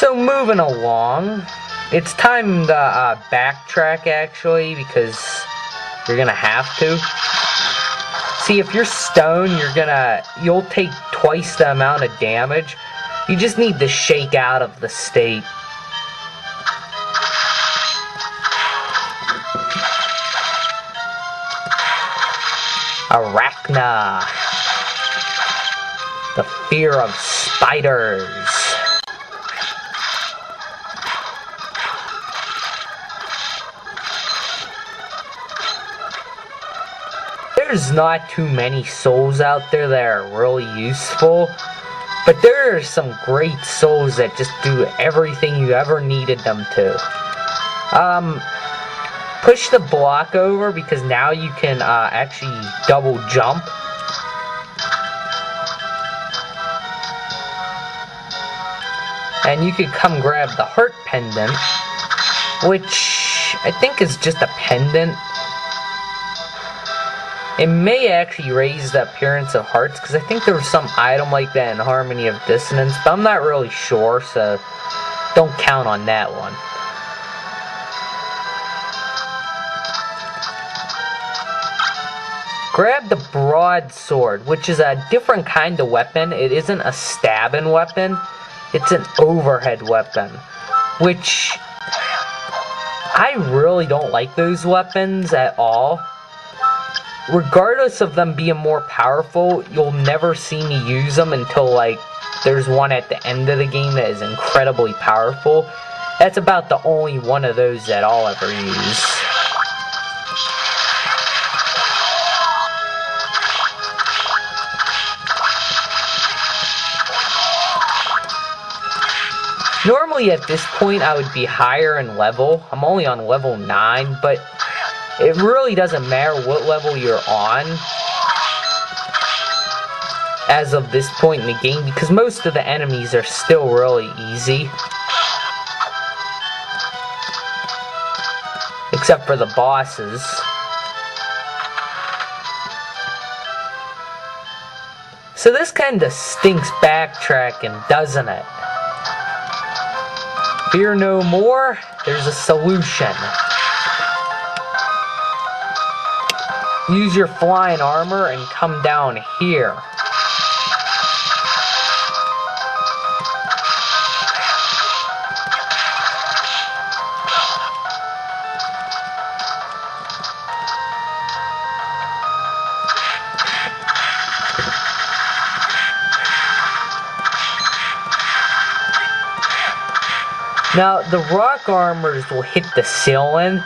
So moving along, it's time to backtrack actually, because you're gonna have to. See, if you're stone, you'll take twice the amount of damage. You just need to shake out of the state. Arachna. The fear of spiders. There's not too many souls out there that are really useful, but there are some great souls that just do everything you ever needed them to. Push the block over, because now you can actually double jump. And you could come grab the heart pendant, which I think is just a pendant. It may actually raise the appearance of hearts, because I think there was some item like that in Harmony of Dissonance, but I'm not really sure, so don't count on that one. Grab the broadsword, which is a different kind of weapon. It isn't a stabbing weapon, it's an overhead weapon, which I really don't like those weapons at all. Regardless of them being more powerful, you'll never see me use them until, like, there's one at the end of the game that is incredibly powerful. That's about the only one of those that I'll ever use. Normally at this point I would be higher in level. I'm only on level 9, but it really doesn't matter what level you're on as of this point in the game, because most of the enemies are still really easy. Except for the bosses. So this kinda stinks backtracking, doesn't it? Fear no more, there's a solution. Use your flying armor and come down here. Now, the rock armors will hit the ceiling,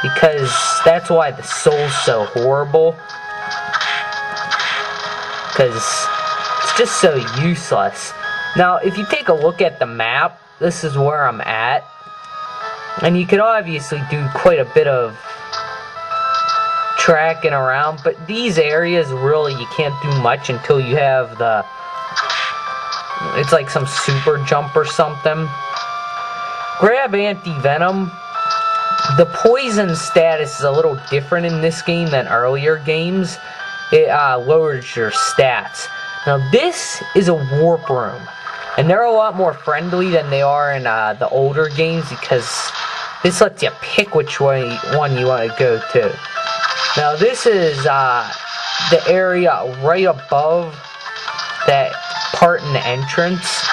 because that's why the soul's so horrible. Because it's just so useless. Now, if you take a look at the map, this is where I'm at. And you could obviously do quite a bit of tracking around, but these areas, really, you can't do much until you have the... It's like some super jump or something. Grab anti-venom. The poison status is a little different in this game than earlier games. It lowers your stats. Now this is a warp room, and they're a lot more friendly than they are in the older games, because this lets you pick which one you want to go to. Now this is the area right above that part in the entrance,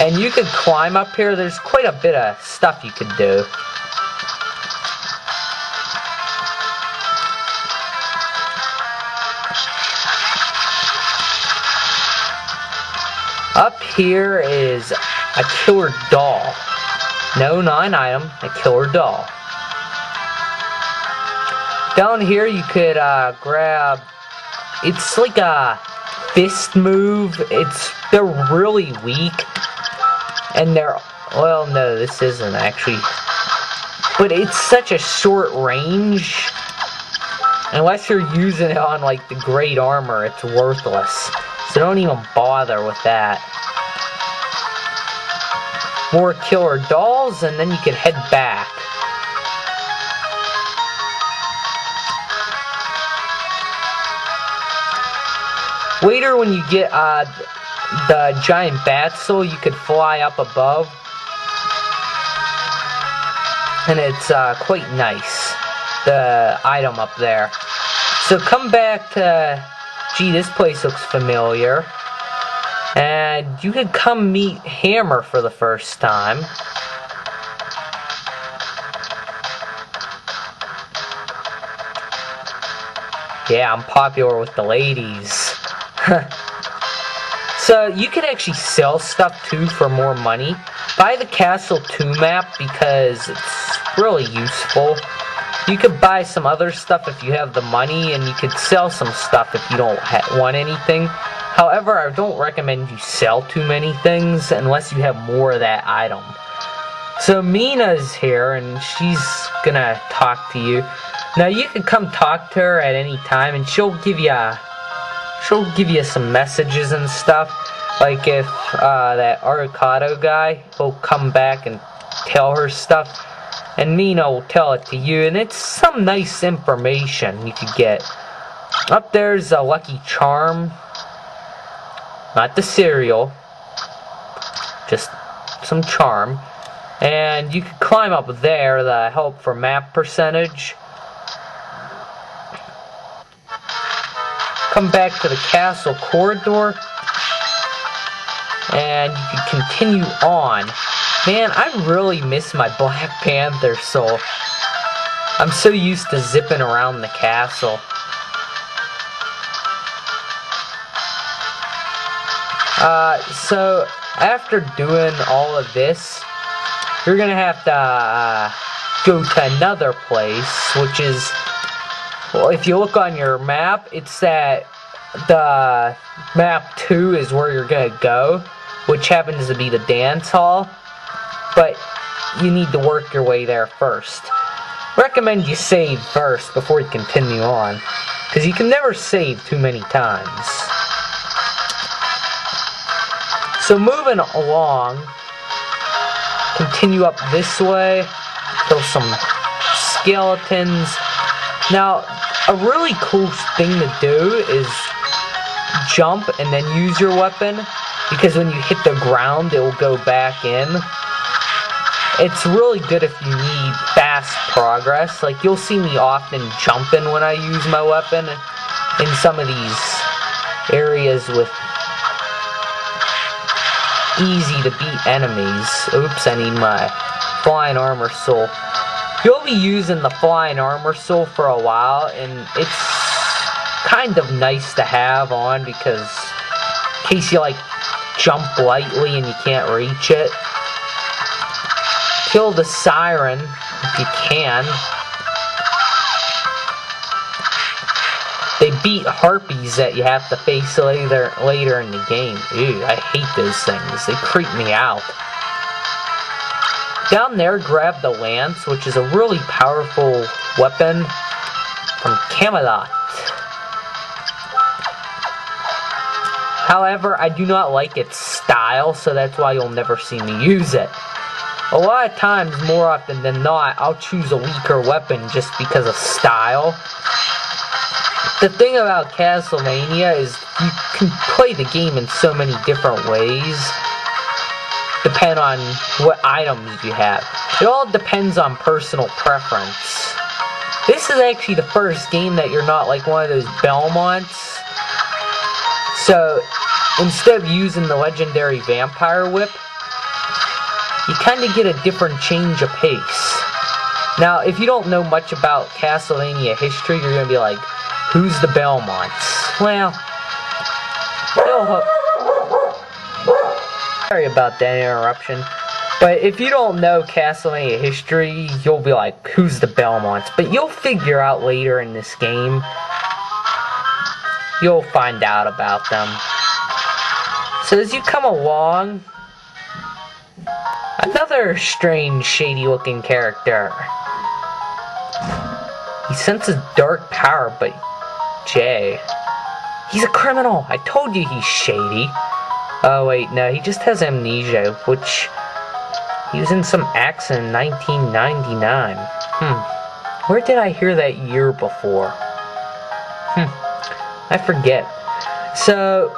and you could climb up here. There's quite a bit of stuff you could do. Up here is a killer doll. No, not an item, a killer doll. Down here you could grab, it's like a fist move. They're really weak. And well, no, this isn't actually. But it's such a short range. Unless you're using it on, like, the great armor, it's worthless. So don't even bother with that. More killer dolls, and then you can head back. Later, when you get the giant bat soul, you could fly up above and it's quite nice, the item up there. So come back to, gee, this place looks familiar, and you could come meet Hammer for the first time. Yeah, I'm popular with the ladies. So you can actually sell stuff too for more money. Buy the Castle 2 map because it's really useful. You could buy some other stuff if you have the money, and you could sell some stuff if you don't want anything. However, I don't recommend you sell too many things unless you have more of that item. So Mina's here, and she's gonna talk to you. Now you can come talk to her at any time, and she'll give you some messages and stuff. Like if that Arcado guy will come back and tell her stuff, and Mina will tell it to you, and it's some nice information you could get. Up there's a Lucky Charm, not the cereal, just some charm, and you could climb up there to help for map percentage. Come back to the castle corridor, and you can continue on. Man, I really miss my Black Panther soul. I'm so used to zipping around the castle. So after doing all of this, you're gonna have to go to another place, which is, well, if you look on your map, it's that the map 2 is where you're gonna go, which happens to be the dance hall, but you need to work your way there first. Recommend you save first before you continue on, because you can never save too many times. So moving along, continue up this way, kill some skeletons. Now, a really cool thing to do is jump and then use your weapon, because when you hit the ground, it will go back in. It's really good if you need fast progress. Like, you'll see me often jumping when I use my weapon in some of these areas with easy to beat enemies. Oops, I need my Flying Armor Soul. You'll be using the Flying Armor Soul for a while, and it's kind of nice to have on, because in case you like jump lightly and you can't reach it. Kill the siren if you can. They beat harpies that you have to face later in the game. Ew, I hate those things. They creep me out. Down there, grab the lance, which is a really powerful weapon from Camelot. However, I do not like its style, so that's why you'll never see me use it. A lot of times, more often than not, I'll choose a weaker weapon just because of style. The thing about Castlevania is you can play the game in so many different ways, depending on what items you have. It all depends on personal preference. This is actually the first game that you're not like one of those Belmonts. So, instead of using the legendary Vampire Whip, you kind of get a different change of pace. Now, if you don't know much about Castlevania history, you're going to be like, who's the Belmonts? Well, sorry about that interruption. But if you don't know Castlevania history, you'll be like, who's the Belmonts? But you'll figure out later in this game. You'll find out about them. So as you come along, another strange, shady-looking character. He senses dark power, but Jay, he's a criminal. I told you he's shady. Oh wait, no, he just has amnesia, which he was in some accident in 1999. Where did I hear that year before? I forget. So,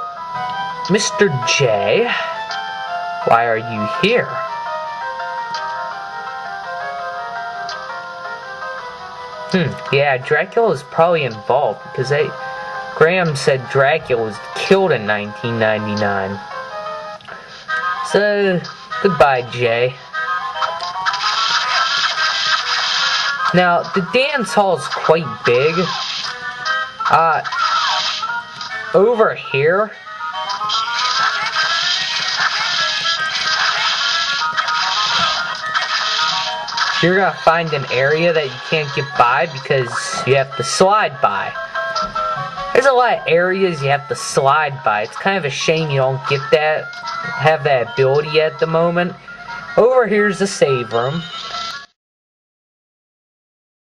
Mr. J, why are you here? Yeah, Dracula was probably involved because Graham said Dracula was killed in 1999. So, goodbye, Jay. Now, the dance hall is quite big. Over here, you're gonna find an area that you can't get by because you have to slide by. There's a lot of areas you have to slide by. It's kind of a shame you don't have that ability at the moment. Over here's the save room.